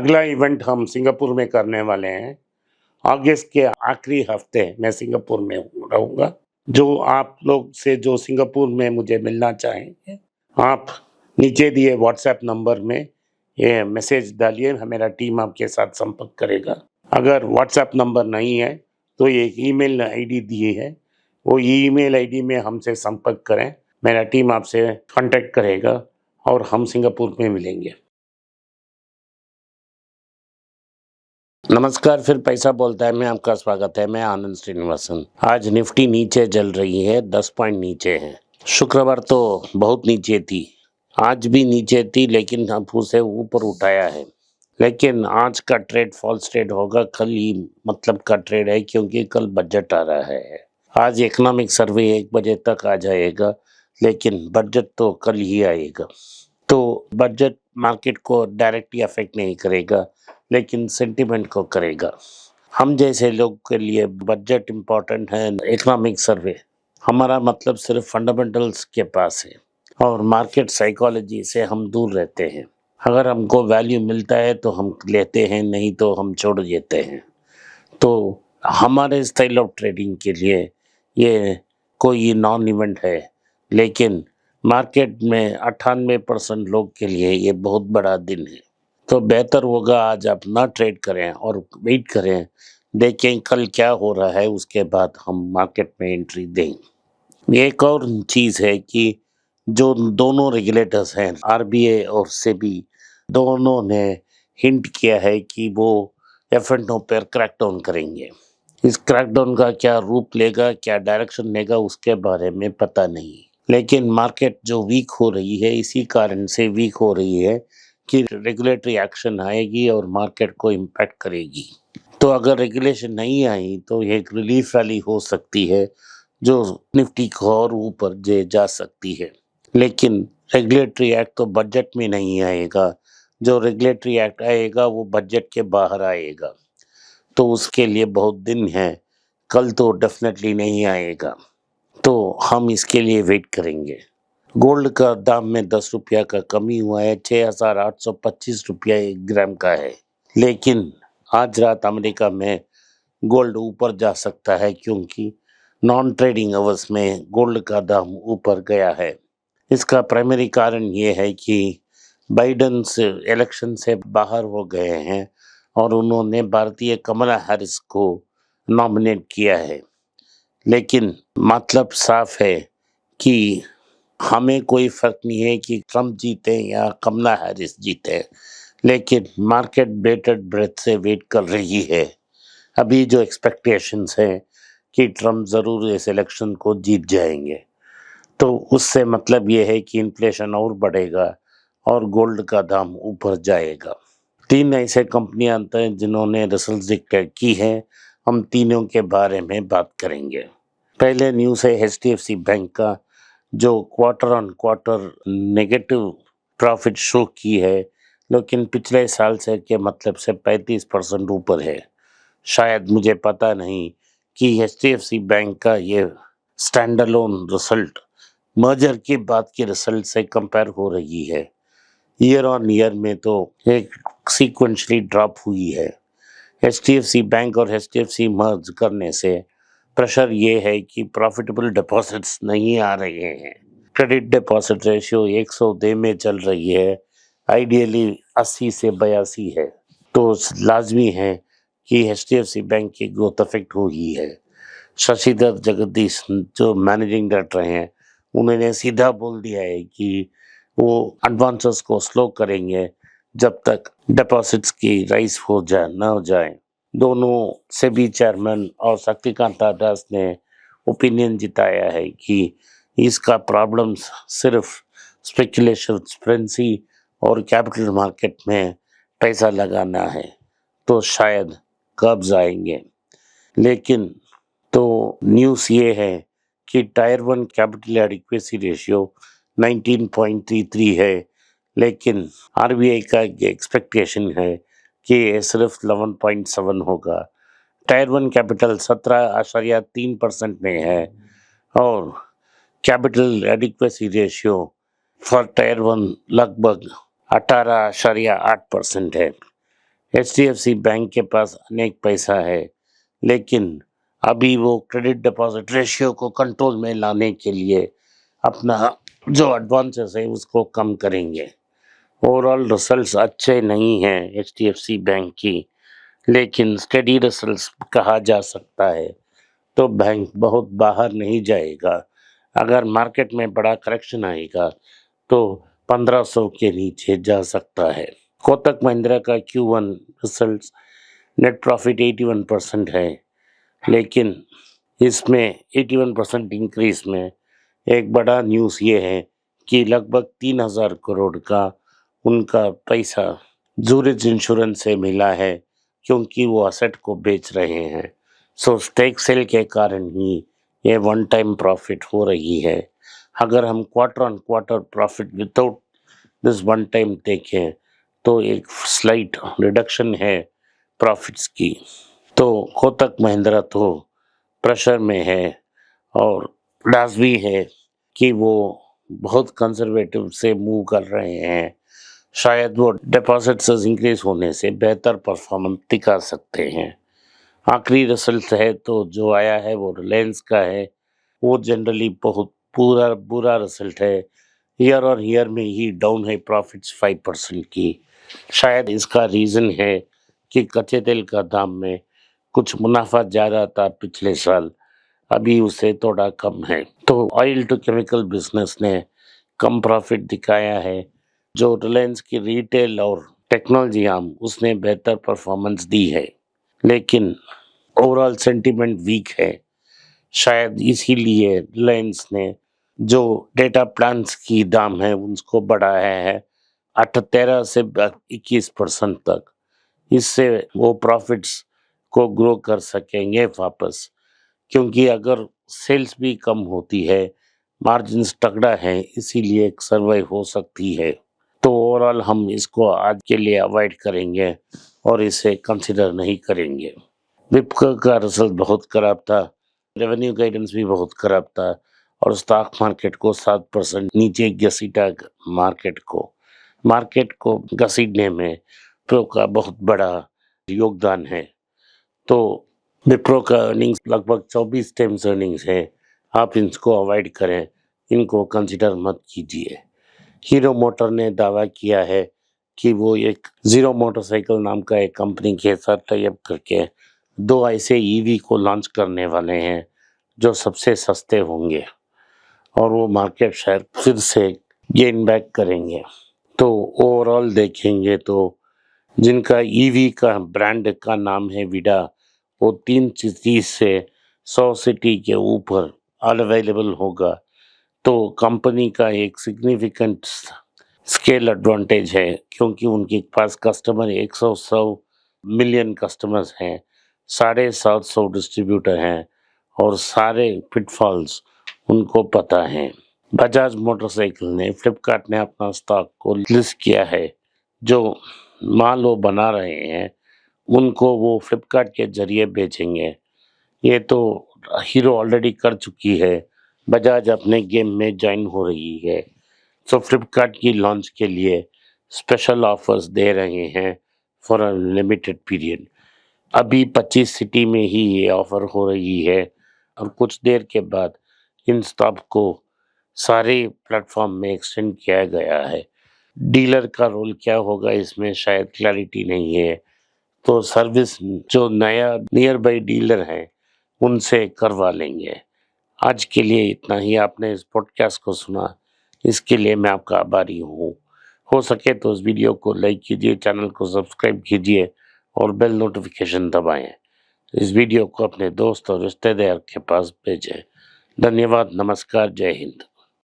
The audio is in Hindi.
अगला इवेंट हम सिंगापुर में करने वाले हैं। अगस्त के आखिरी हफ्ते मैं सिंगापुर में रहूँगा। जो आप लोग से जो सिंगापुर में मुझे मिलना चाहेंगे, आप नीचे दिए व्हाट्सएप नंबर में ये मैसेज डालिए, मेरा टीम आपके साथ संपर्क करेगा। अगर व्हाट्सएप नंबर नहीं है, तो एक ईमेल आईडी दी है, वो ईमेल आईडी में हमसे संपर्क करें, मेरा टीम आपसे कांटेक्ट करेगा और हम सिंगापुर में मिलेंगे। नमस्कार, फिर पैसा बोलता है में आपका स्वागत है। मैं आनंद श्रीनिवासन। आज निफ्टी नीचे चल रही है, 10 पॉइंट नीचे है। शुक्रवार तो बहुत नीचे थी, आज भी नीचे थी, लेकिन अब उसे ऊपर उठाया है। लेकिन आज का ट्रेड फॉल्स ट्रेड होगा, कल ही मतलब का ट्रेड है, क्योंकि कल बजट आ रहा है। आज इकोनॉमिक सर्वे 1 बजे तक आ जाएगा, लेकिन बजट तो कल ही आएगा। तो बजट मार्केट को डायरेक्टली अफेक्ट नहीं करेगा, लेकिन सेंटिमेंट को करेगा। हम जैसे लोग के लिए बजट इम्पोर्टेंट है, इकोनॉमिक सर्वे हमारा मतलब सिर्फ फंडामेंटल्स के पास है और मार्केट साइकोलॉजी से हम दूर रहते हैं। अगर हमको वैल्यू मिलता है तो हम लेते हैं, नहीं तो हम छोड़ देते हैं। तो हमारे स्टाइल ऑफ ट्रेडिंग के लिए ये कोई नॉन इवेंट है, लेकिन मार्केट में 98% लोग के लिए ये बहुत बड़ा दिन है। तो बेहतर होगा आज आप ना ट्रेड करें और वेट करें, देखें कल क्या हो रहा है, उसके बाद हम मार्केट में एंट्री दें। एक और चीज़ है कि जो दोनों रेगुलेटर्स हैं, आरबीआई और सेबी, दोनों ने हिंट किया है कि वो एफ&ओ पर क्रैकडाउन करेंगे। इस क्रैकडाउन का क्या रूप लेगा, क्या डायरेक्शन लेगा, उसके बारे में पता नहीं। लेकिन मार्केट जो वीक हो रही है, इसी कारण से वीक हो रही है कि रेगुलेटरी एक्शन आएगी और मार्केट को इम्पैक्ट करेगी। तो अगर रेगुलेशन नहीं आई तो एक रिलीफ रैली हो सकती है, जो निफ्टी को और ऊपर जा सकती है। लेकिन रेगुलेटरी एक्ट तो बजट में नहीं आएगा, जो रेगुलेटरी एक्ट आएगा वो बजट के बाहर आएगा, तो उसके लिए बहुत दिन है। कल तो डेफिनेटली नहीं आएगा, तो हम इसके लिए वेट करेंगे। गोल्ड का दाम में 10 रुपया का कमी हुआ है, 6,825 रुपया 1 ग्राम का है। लेकिन आज रात अमेरिका में गोल्ड ऊपर जा सकता है, क्योंकि नॉन ट्रेडिंग अवर्स में गोल्ड का दाम ऊपर गया है। इसका प्राइमरी कारण ये है कि बाइडेन से इलेक्शन से बाहर हो गए हैं और उन्होंने भारतीय कमला हैरिस को नॉमिनेट किया है। लेकिन मतलब साफ है कि हमें कोई फ़र्क नहीं है कि ट्रम्प जीते या कमला हैरिस जीते, लेकिन मार्केट बेटेड ब्रेथ से वेट कर रही है। अभी जो एक्सपेक्टेशंस हैं कि ट्रम्प ज़रूर इस इलेक्शन को जीत जाएंगे, तो उससे मतलब ये है कि इन्फ्लेशन और बढ़ेगा और गोल्ड का दाम ऊपर जाएगा। 3 ऐसे कंपनियां हैं जिन्होंने रिजल्ट्स डिक्लेयर की हैं, हम तीनों के बारे में बात करेंगे। पहले न्यूज़ है एचडीएफसी बैंक का, जो quarter on quarter negative profit show की है, लेकिन पिछले साल से के मतलब से 35% ऊपर है। शायद मुझे पता नहीं कि एचडीएफसी बैंक का ये स्टैंड अलोन रिजल्ट मर्जर के बाद के रिजल्ट से कंपेयर हो रही है। ईयर ऑन ईयर में तो एक सीक्वेंशली ड्रॉप हुई है। एचडीएफसी बैंक और एचडीएफसी मर्ज करने से प्रेशर ये है कि प्रॉफिटेबल डिपॉजिट्स नहीं आ रहे हैं। क्रेडिट डिपॉजिट रेशियो 100 में चल रही है, आइडियली 80 से 82 है। तो लाजमी है कि एचडीएफसी बैंक की ग्रोथ अफेक्ट हुई है। शशिधर जगदीश जो मैनेजिंग डायरेक्टर हैं, उन्होंने सीधा बोल दिया है कि वो एडवांसेस को स्लो करेंगे जब तक डिपॉजिट्स की राइज ना हो जाए। दोनों सेबी चेयरमैन और शक्तिकांत दास ने ओपिनियन जिताया है कि इसका प्रॉब्लम सिर्फ स्पेकुलेशन फ्रेंसी और कैपिटल मार्केट में पैसा लगाना है, तो शायद कब्ज आएंगे। लेकिन तो न्यूज़ ये है कि टायर 1 कैपिटल एडिक्वेसी रेशियो 19.33 है, लेकिन आरबीआई का एक्सपेक्टेशन है कि ये सिर्फ 11.7 होगा। टायर 1 कैपिटल 17.3% में है और capital adequacy ratio for tyre 1 लगभग 18.8% है। एचडीएफसी बैंक के पास अनेक पैसा है, लेकिन अभी वो क्रेडिट डिपॉजिट रेशियो को कंट्रोल में लाने के लिए अपना जो एडवांसेस है उसको कम करेंगे। ओवरऑल रिजल्ट्स अच्छे नहीं हैं एचडीएफसी बैंक की, लेकिन स्टेडी रिजल्ट्स कहा जा सकता है, तो बैंक बहुत बाहर नहीं जाएगा। अगर मार्केट में बड़ा करेक्शन आएगा तो 1500 के नीचे जा सकता है। कोटक महिंद्रा का Q1 रिजल्ट्स नेट प्रॉफिट 81% है, लेकिन इसमें 81% इंक्रीज में एक बड़ा न्यूज़ ये है कि लगभग 3000 करोड़ का उनका पैसा जूरिच इंश्योरेंस से मिला है, क्योंकि वो असेट को बेच रहे हैं। सो स्टेक सेल के कारण ही ये वन टाइम प्रॉफिट हो रही है। अगर हम quarter on quarter profit without this one time देखें तो एक स्लाइट रिडक्शन है प्रॉफिट्स की। तो कोटक महिंद्रा तो प्रेशर में है और डास भी है कि वो बहुत कंजर्वेटिव से मूव कर रहे हैं। शायद वो डिपॉजिट्स इंक्रीज होने से बेहतर परफॉर्मेंस दिखा सकते हैं। आखिरी रिजल्ट है तो जो आया है वो रिलायंस का है, वो जनरली बहुत पूरा बुरा रिजल्ट है। ईयर और ईयर में ही डाउन है प्रॉफिट्स 5% की। शायद इसका रीज़न है कि कच्चे तेल का दाम में कुछ मुनाफा ज़्यादा था पिछले साल, अभी उसे थोड़ा कम है। तो ऑयल टू केमिकल बिजनेस ने कम प्रॉफिट दिखाया है। जो रिलायंस की रिटेल और टेक्नोलॉजी आर्म उसने बेहतर परफॉर्मेंस दी है, लेकिन ओवरऑल सेंटीमेंट वीक है। शायद इसीलिए रिलायंस ने जो डेटा प्लान्स की दाम है उसको बढ़ाया है 13 से 21% तक। इससे वो प्रॉफिट्स को ग्रो कर सकेंगे वापस, क्योंकि अगर सेल्स भी कम होती है, मार्जिन्स तगड़ा है, इसीलिए सर्वाइव हो सकती है। तो ओवरऑल हम इसको आज के लिए अवॉइड करेंगे और इसे कंसिडर नहीं करेंगे। विप्को का रिजल्ट बहुत खराब था, रेवेन्यू गाइडेंस भी बहुत खराब था और स्टॉक मार्केट को 7% नीचे घसीटा। मार्केट को घसीटने में विप्रो का बहुत बड़ा योगदान है। तो विप्रो का अर्निंग्स लगभग 24 टाइम्स अर्निंग्स है। आप इसको अवॉइड करें, इनको कंसिडर मत कीजिए। हीरो मोटर ने दावा किया है कि वो एक जीरो मोटरसाइकिल नाम का एक कंपनी के साथ टाई अप करके 2 ऐसे ईवी को लॉन्च करने वाले हैं जो सबसे सस्ते होंगे और वो मार्केट शेयर फिर से गेन बैक करेंगे। तो ओवरऑल देखेंगे तो जिनका ईवी का ब्रांड का नाम है विडा, वो 3 सिटी से 100 सिटी के ऊपर अवेलेबल होगा। तो कंपनी का एक सिग्निफिकेंट स्केल एडवांटेज है, क्योंकि उनके पास कस्टमर 100 मिलियन कस्टमर्स हैं, 750 डिस्ट्रीब्यूटर हैं और सारे पिटफॉल्स उनको पता हैं। बजाज मोटरसाइकिल ने फ्लिपकार्ट ने अपना स्टॉक को लिस्ट किया है। जो माल वो बना रहे हैं उनको वो फ्लिपकार्ट के जरिए बेचेंगे। ये तो हीरो ऑलरेडी कर चुकी है, बजाज अपने गेम में ज्वाइन हो रही है। तो फ्लिपकार्ट की लॉन्च के लिए स्पेशल ऑफर्स दे रहे हैं फॉर अ लिमिटेड पीरियड। अभी 25 सिटी में ही ये ऑफर हो रही है और कुछ देर के बाद इन स्टॉक को सारे प्लेटफॉर्म में एक्सटेंड किया गया है। डीलर का रोल क्या होगा इसमें शायद क्लैरिटी नहीं है, तो सर्विस जो नया नियर बाई डीलर है उनसे करवा लेंगे। आज के लिए इतना ही। आपने इस पॉडकास्ट को सुना, इसके लिए मैं आपका आभारी हूँ। हो सके तो इस वीडियो को लाइक कीजिए, चैनल को सब्सक्राइब कीजिए और बेल नोटिफिकेशन दबाएं। इस वीडियो को अपने दोस्त और रिश्तेदार के पास भेजें। धन्यवाद, नमस्कार, जय हिंद।